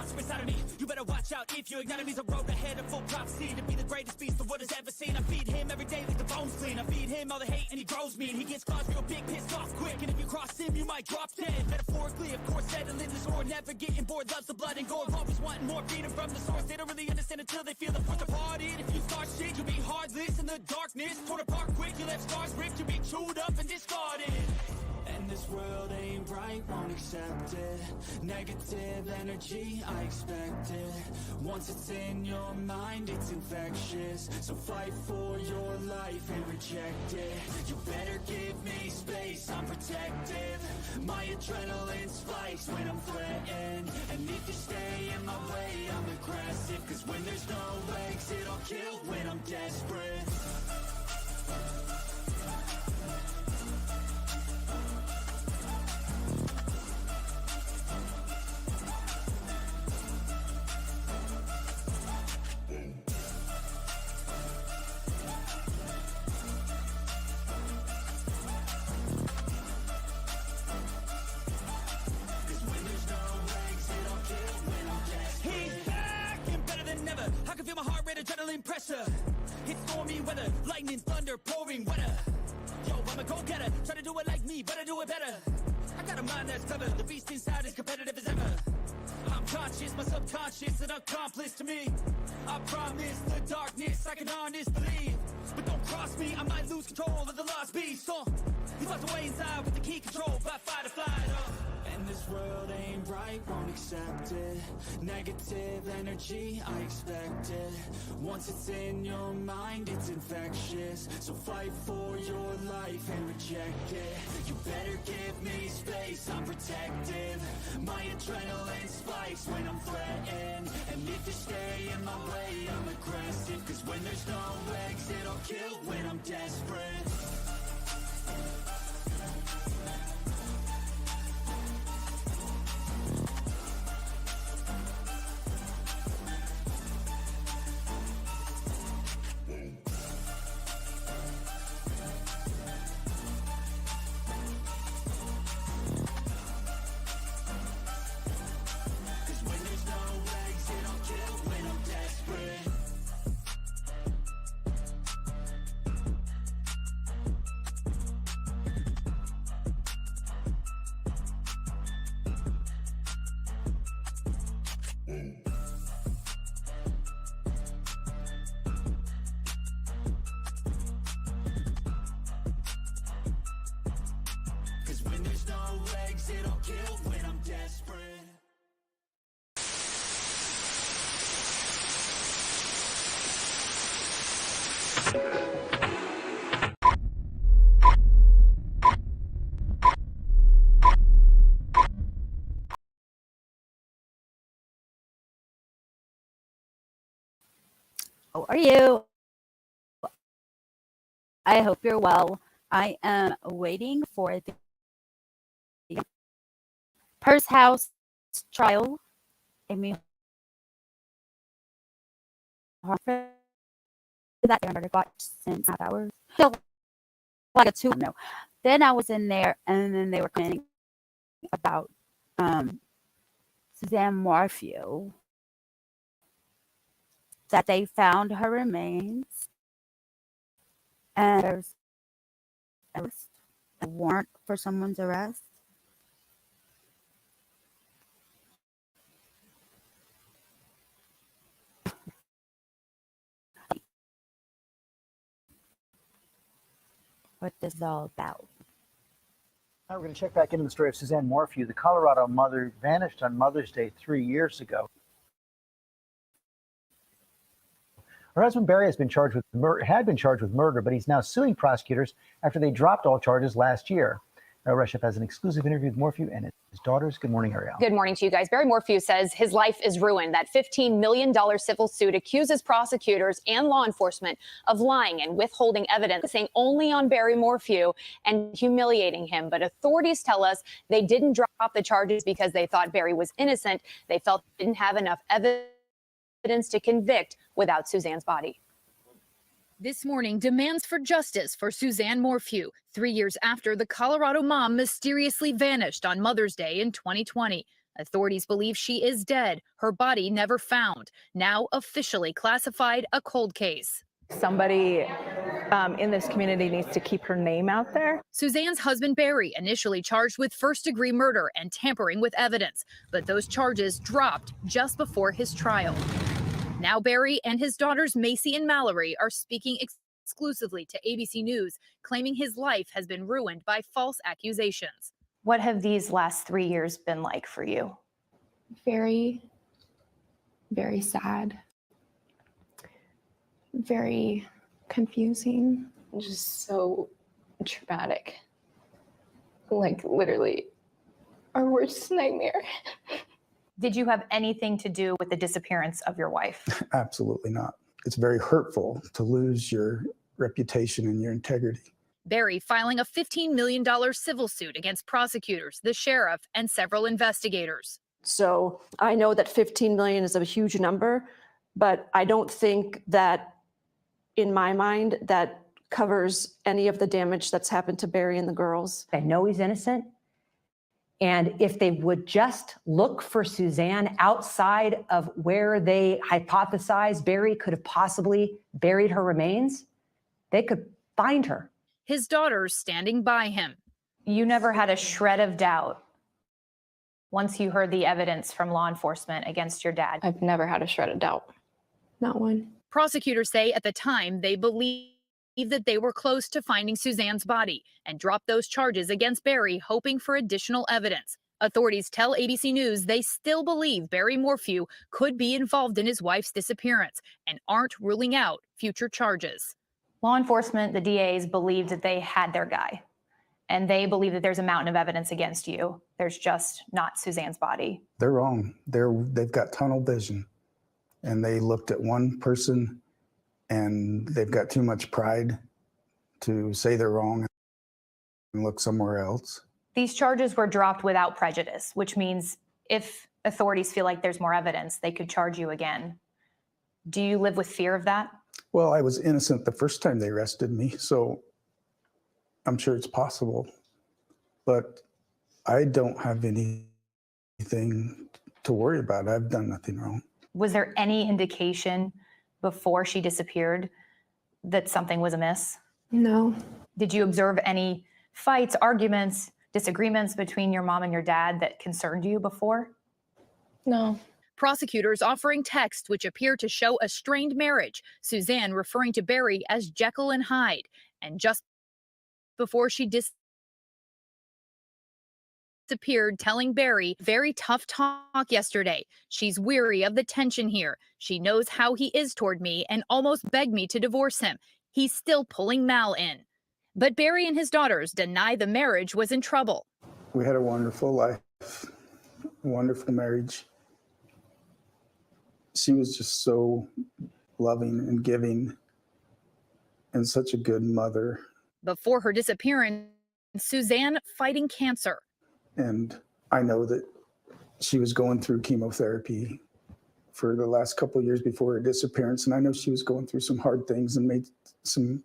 monster inside of me. You better watch out if your enemy's a road ahead of full prophecy to be the greatest beast the world has ever seen. I feed him every day like the bones clean. I feed him all the hate and he grows me. And he gets claws real big, pissed off quick. And if you cross him, you might drop dead. Metaphorically, of course, settling the score. Never getting bored, loves the blood and gore. Always wanting more freedom from the source. They don't really understand until they feel the force departed. If you start shit, you'll be heartless in the darkness. Torn apart quick, you left scars ripped. You'll be chewed up and discarded. And this world ain't right, won't accept it. Negative energy, I expect it. Once it's in your mind, it's infectious. So fight for your life and reject it. You better give me space, I'm protective. My adrenaline spikes when I'm threatened. And if you stay in my way, I'm aggressive. Cause when there's no exit, I'll kill when I'm desperate. Feel my heart rate, adrenaline pressure. It's stormy weather, lightning, thunder, pouring weather. Yo, I'm a go-getter, try to do it like me, but I do it better. I got a mind that's clever, the beast inside is competitive as ever. I'm conscious, my subconscious, an accomplice to me. I promise the darkness, I can honest believe. But don't cross me, I might lose control of the lost beast. He's locked away inside with the key control by fight or flight. And this world ain't right, won't accept it. Negative energy, I expect it. Once it's in your mind, it's infectious. So fight for your life and reject it. You better give me space, I'm protective. My adrenaline spikes when I'm threatened. And if you stay in my way, I'm aggressive. Cause when there's no exit, I'll kill when I'm desperate. I'll kill when I'm desperate. How are you? I hope you're well. I am waiting for the Purse House trial. Amy Harper. That there I got since half hours. Like a 2 no. Then I was in there and then they were complaining about Suzanne Morphew. That they found her remains and there's a warrant for someone's arrest. What this is all about. Now we're going to check back into the story of Suzanne Morphew. The Colorado mother vanished on Mother's Day 3 years ago. Her husband Barry had been charged with murder, but he's now suing prosecutors after they dropped all charges last year. Ariel Reshef has an exclusive interview with Morphew and his daughters. Good morning, Ariel. Good morning to you guys. Barry Morphew says his life is ruined. That $15 million civil suit accuses prosecutors and law enforcement of lying and withholding evidence, focusing only on Barry Morphew and humiliating him. But authorities tell us they didn't drop the charges because they thought Barry was innocent. They felt they didn't have enough evidence to convict without Suzanne's body. This morning, demands for justice for Suzanne Morphew, 3 years after the Colorado mom mysteriously vanished on Mother's Day in 2020. Authorities believe she is dead, her body never found, now officially classified a cold case. Somebody in this community needs to keep her name out there. Suzanne's husband, Barry, initially charged with first-degree murder and tampering with evidence, but those charges dropped just before his trial. Now Barry and his daughters, Macy and Mallory, are speaking exclusively to ABC News, claiming his life has been ruined by false accusations. What have these last 3 years been like for you? Very, very sad. Very confusing. Just so traumatic. Like literally our worst nightmare. Did you have anything to do with the disappearance of your wife? Absolutely not. It's very hurtful to lose your reputation and your integrity. Barry filing a $15 million civil suit against prosecutors, the sheriff, and several investigators. So I know that 15 million is a huge number, but I don't think that, in my mind, that covers any of the damage that's happened to Barry and the girls. I know he's innocent. And if they would just look for Suzanne outside of where they hypothesize Barry could have possibly buried her remains, they could find her. His daughters standing by him. You never had a shred of doubt once you heard the evidence from law enforcement against your dad. I've never had a shred of doubt. Not one. Prosecutors say at the time they believed that they were close to finding Suzanne's body and dropped those charges against Barry, hoping for additional evidence. Authorities tell ABC News they still believe Barry Morphew could be involved in his wife's disappearance and aren't ruling out future charges. Law enforcement, the DAs, believed that they had their guy, and they believe that there's a mountain of evidence against you. There's just not Suzanne's body. They're wrong. They've got tunnel vision, and they looked at one person, and they've got too much pride to say they're wrong and look somewhere else. These charges were dropped without prejudice, which means if authorities feel like there's more evidence, they could charge you again. Do you live with fear of that? Well, I was innocent the first time they arrested me, so I'm sure it's possible. But I don't have anything to worry about. I've done nothing wrong. Was there any indication before she disappeared that something was amiss? No. Did you observe any fights, arguments, disagreements between your mom and your dad that concerned you before? No. Prosecutors offering texts which appear to show a strained marriage, Suzanne referring to Barry as Jekyll and Hyde, and just before she disappeared, telling Barry, very tough talk yesterday. She's weary of the tension here. She knows how he is toward me and almost begged me to divorce him. He's still pulling Mal in. But Barry and his daughters deny the marriage was in trouble. We had a wonderful life, wonderful marriage. She was just so loving and giving and such a good mother. Before her disappearance, Suzanne fighting cancer. And I know that she was going through chemotherapy for the last couple of years before her disappearance. And I know she was going through some hard things and made some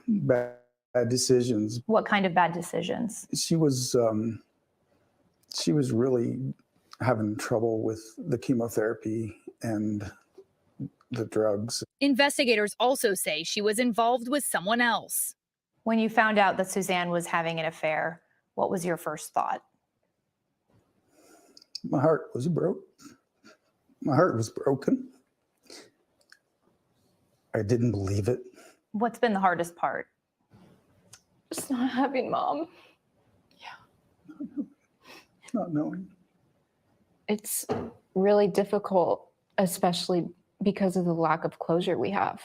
bad decisions. What kind of bad decisions? She was really having trouble with the chemotherapy and the drugs. Investigators also say she was involved with someone else. When you found out that Suzanne was having an affair, what was your first thought? My heart was broke. My heart was broken. I didn't believe it. What's been the hardest part? Just not having mom. Not knowing. It's really difficult, especially because of the lack of closure we have.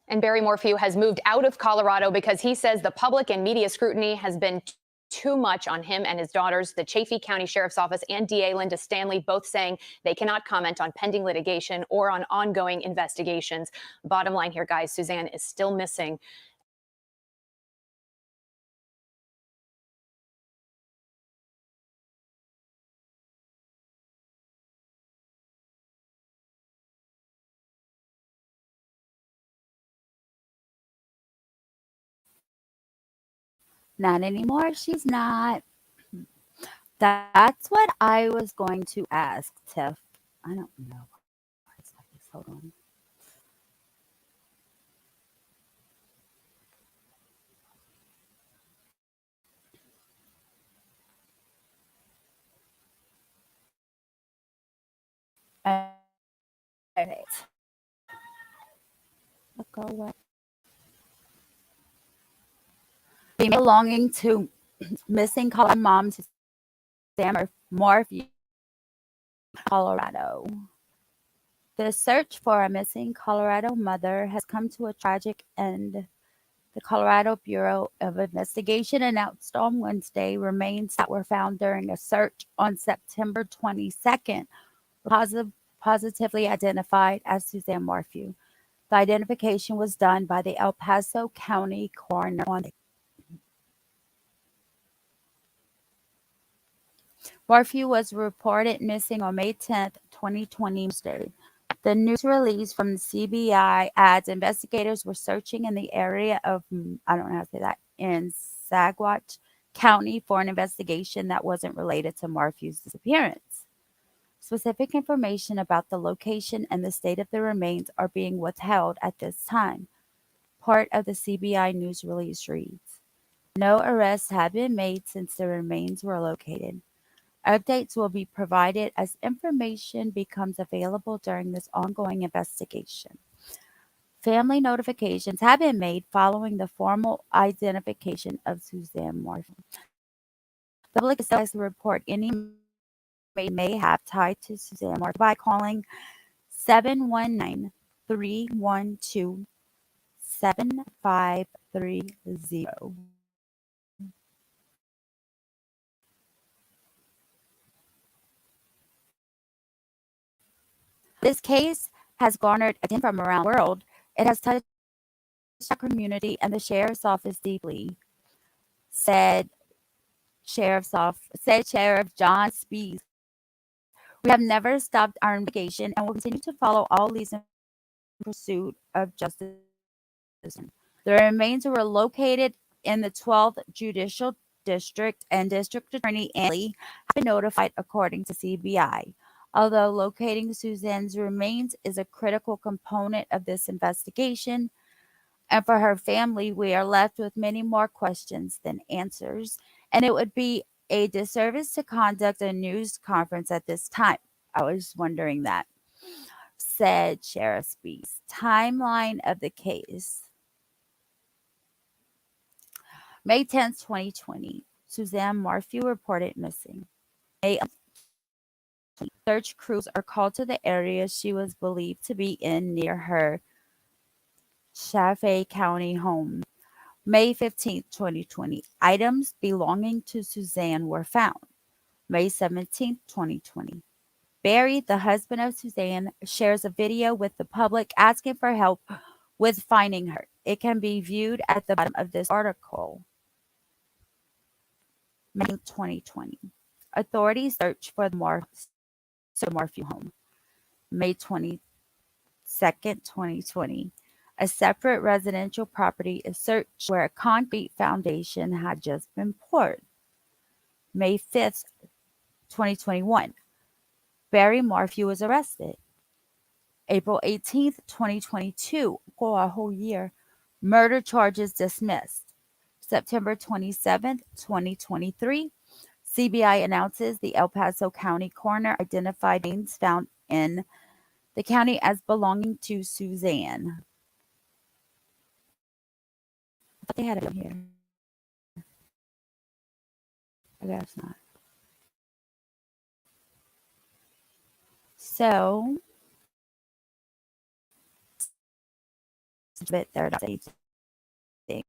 And Barry Morphew has moved out of Colorado because he says the public and media scrutiny has been too much on him and his daughters. The Chaffee County Sheriff's Office and DA Linda Stanley both saying they cannot comment on pending litigation or on ongoing investigations. Bottom line here, guys, Suzanne is still missing. Not anymore. She's not. That's what I was going to ask, Tiff. I don't know why it's like this. Hold on. Alright. Go away. Belonging to missing Colorado mom Suzanne Morphew, Colorado. The search for a missing Colorado mother has come to a tragic end. The Colorado Bureau of Investigation announced on Wednesday remains that were found during a search on September 22nd were positively identified as Suzanne Morphew. The identification was done by the El Paso County coroner on Morphew was reported missing on May 10th, 2020. The news release from the CBI adds investigators were searching in the area of, I don't know how to say that, in Saguache County for an investigation that wasn't related to Morphew's disappearance. Specific information about the location and the state of the remains are being withheld at this time. Part of the CBI news release reads, no arrests have been made since the remains were located. Updates will be provided as information becomes available during this ongoing investigation. Family notifications have been made following the formal identification of Suzanne Morphew. The public is asked to report any may have tied to Suzanne Morphew by calling 719-312-7530. This case has garnered attention from around the world. It has touched our community and the sheriff's office deeply, said Sheriff John Spees. We have never stopped our investigation and will continue to follow all leads in pursuit of justice. The remains were located in the 12th Judicial District, and District Attorney Ann Lee has been notified according to CBI. Although locating Suzanne's remains is a critical component of this investigation, and for her family, we are left with many more questions than answers, and it would be a disservice to conduct a news conference at this time. I was wondering that, said Sheriff Spees. Timeline of the case. May 10th, 2020, Suzanne Morphew reported missing. May search crews are called to the area she was believed to be in near her Chaffee County home. May 15th, 2020, items belonging to Suzanne were found. May 17th, 2020, Barry, the husband of Suzanne, shares a video with the public asking for help with finding her. It can be viewed at the bottom of this article. May 2020, authorities search for the Morphew home. May 22nd, 2020, a separate residential property is searched where a concrete foundation had just been poured. May 5th, 2021, Barry Morphew was arrested. April 18th, 2022, for a whole year, murder charges dismissed. September 27th, 2023, CBI announces the El Paso County coroner identified names found in the county as belonging to Suzanne. I thought they had it in here. I guess not. So, but they're not the same thing.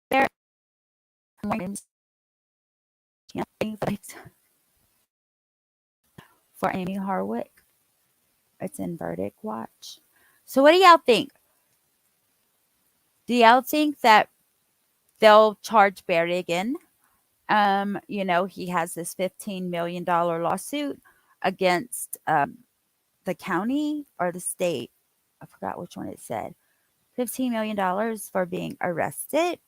There for Amy Harwick. It's in Verdict Watch. So what do y'all think? Do y'all think that they'll charge Barry again? He has this $15 million lawsuit against the county or the state. I forgot which one it said. $15 million for being arrested.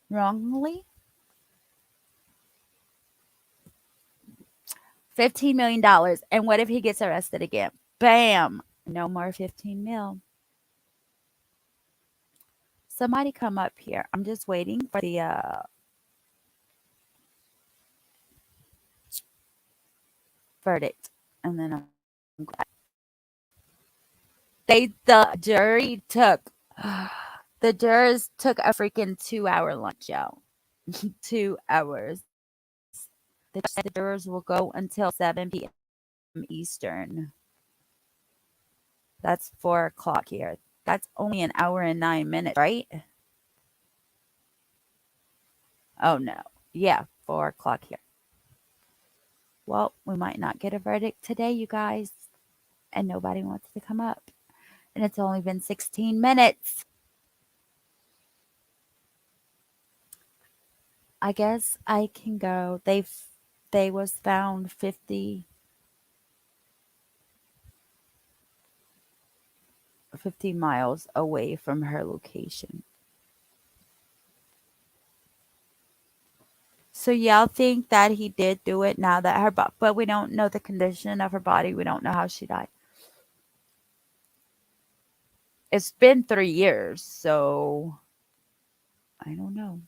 wrongly. $15 million. And what if he gets arrested again? Bam! No more 15 mil. Somebody come up here. I'm just waiting for the verdict. And then I'm glad. The jury took, the jurors took a freaking 2-hour lunch, y'all. 2 hours. The jurors will go until 7 p.m. Eastern. That's 4 o'clock here. That's only an hour and 9 minutes, right? Oh, no. Yeah, 4 o'clock here. Well, we might not get a verdict today, you guys. And nobody wants to come up. And it's only been 16 minutes. I guess I can go. They was found 50 miles away from her location. So y'all think that he did do it now that but we don't know the condition of her body. We don't know how she died. It's been 3 years, so I don't know.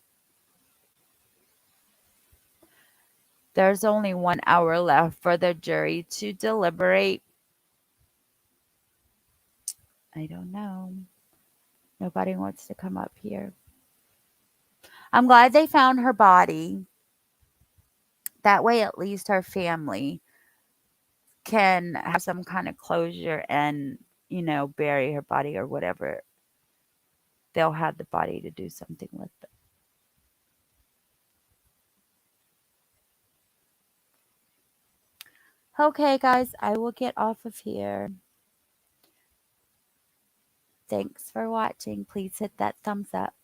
There's only 1 hour left for the jury to deliberate. I don't know. Nobody wants to come up here. I'm glad they found her body. That way, at least her family can have some kind of closure and, bury her body or whatever. They'll have the body to do something with it. Okay, guys, I will get off of here. Thanks for watching. Please hit that thumbs up.